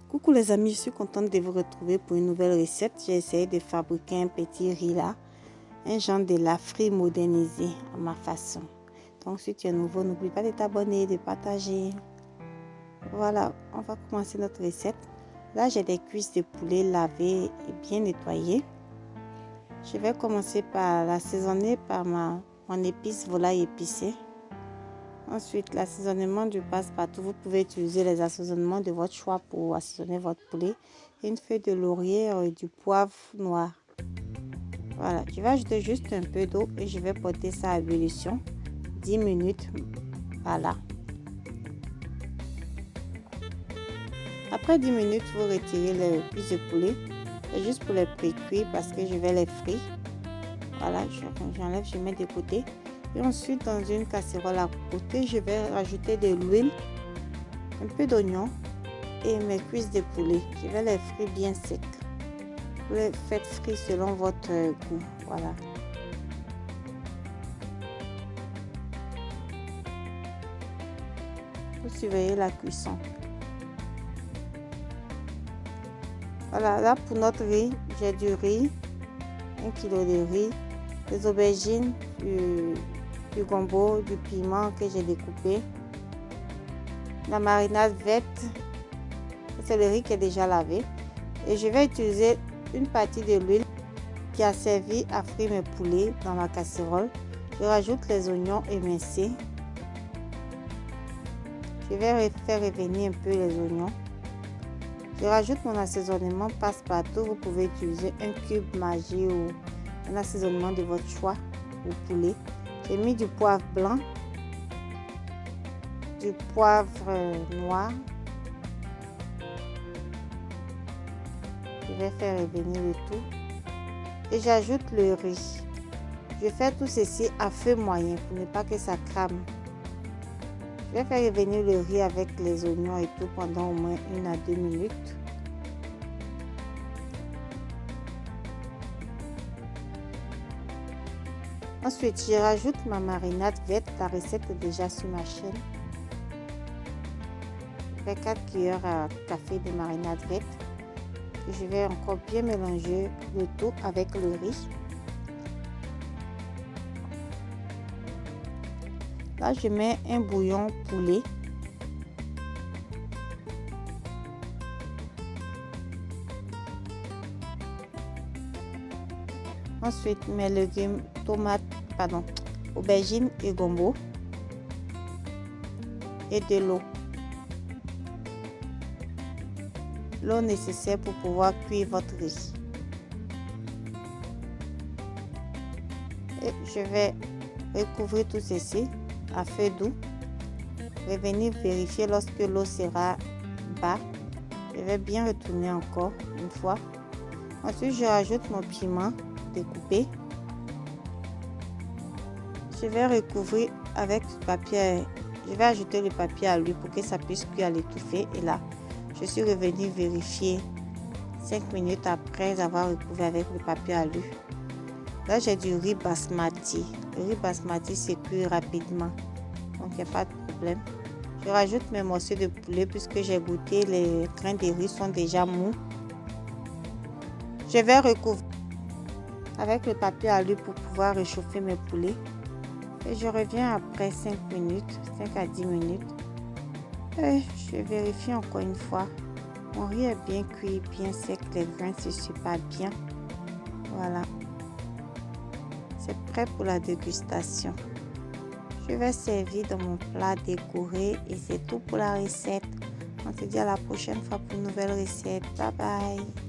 Coucou les amis, je suis contente de vous retrouver pour une nouvelle recette. J'ai essayé de fabriquer un petit riz là, un genre de lafri modernisé à ma façon. Donc si tu es nouveau, n'oublie pas de t'abonner, de partager. Voilà, on va commencer notre recette. Là j'ai des cuisses de poulet lavées et bien nettoyées. Je vais commencer par l'assaisonner par mon épice volaille épicée. Ensuite, l'assaisonnement du passe-partout. Vous pouvez utiliser les assaisonnements de votre choix pour assaisonner votre poulet. Une feuille de laurier et du poivre noir. Voilà, je vais ajouter juste un peu d'eau et je vais porter ça à ébullition 10 minutes. Voilà. Après 10 minutes, vous retirez les cuisses de poulet. C'est juste pour les pré-cuire parce que je vais les frire. Voilà, j'enlève, je mets de côté. Et ensuite, dans une casserole à côté, je vais rajouter de l'huile, un peu d'oignon et mes cuisses de poulet. Je vais les frire bien secs. Vous les faites frire selon votre goût. Voilà. Vous surveillez la cuisson. Voilà, là pour notre riz, j'ai du riz, 1 kg de riz, des aubergines, du gombo, du piment que j'ai découpé, la marinade verte, c'est le riz qui est déjà lavé, et je vais utiliser une partie de l'huile qui a servi à frire mes poulets dans ma casserole. Je rajoute les oignons émincés. Je vais faire revenir un peu les oignons. Je rajoute mon assaisonnement passe-partout. Vous pouvez utiliser un cube Maggi ou un assaisonnement de votre choix au poulet. J'ai mis du poivre blanc, du poivre noir. Je vais faire revenir le tout. Et j'ajoute le riz. Je fais tout ceci à feu moyen pour ne pas que ça crame. Je vais faire revenir le riz avec les oignons et tout pendant au moins 1 à 2 minutes. Ensuite, je rajoute ma marinade verte. La recette est déjà sur ma chaîne. Je fais 4 cuillères à café de marinade verte. Et je vais encore bien mélanger le tout avec le riz. Là, je mets un bouillon poulet. Ensuite, mes légumes, tomates, aubergines et gombo. Et de l'eau. L'eau nécessaire pour pouvoir cuire votre riz. Et je vais recouvrir tout ceci à feu doux. Revenir vérifier lorsque l'eau sera bas. Je vais bien retourner encore une fois. Ensuite, je rajoute mon piment découpé. Je vais recouvrir avec du papier. Je vais ajouter le papier à lui pour que ça puisse cuire à l'étouffer. Et là, je suis revenue vérifier 5 minutes après avoir recouvert avec le papier à lui. Là, j'ai du riz basmati. Le riz basmati se cuit rapidement. Donc, il n'y a pas de problème. Je rajoute mes morceaux de poulet puisque j'ai goûté, les grains de riz sont déjà mous. Je vais recouvrir avec le papier à lui pour pouvoir réchauffer mes poulets. Et je reviens après 5 minutes, 5 à 10 minutes. Et je vérifie encore une fois. Mon riz est bien cuit, bien sec, les grains se séparent bien. Voilà. C'est prêt pour la dégustation. Je vais servir dans mon plat décoré et c'est tout pour la recette. On se dit à la prochaine fois pour une nouvelle recette. Bye bye.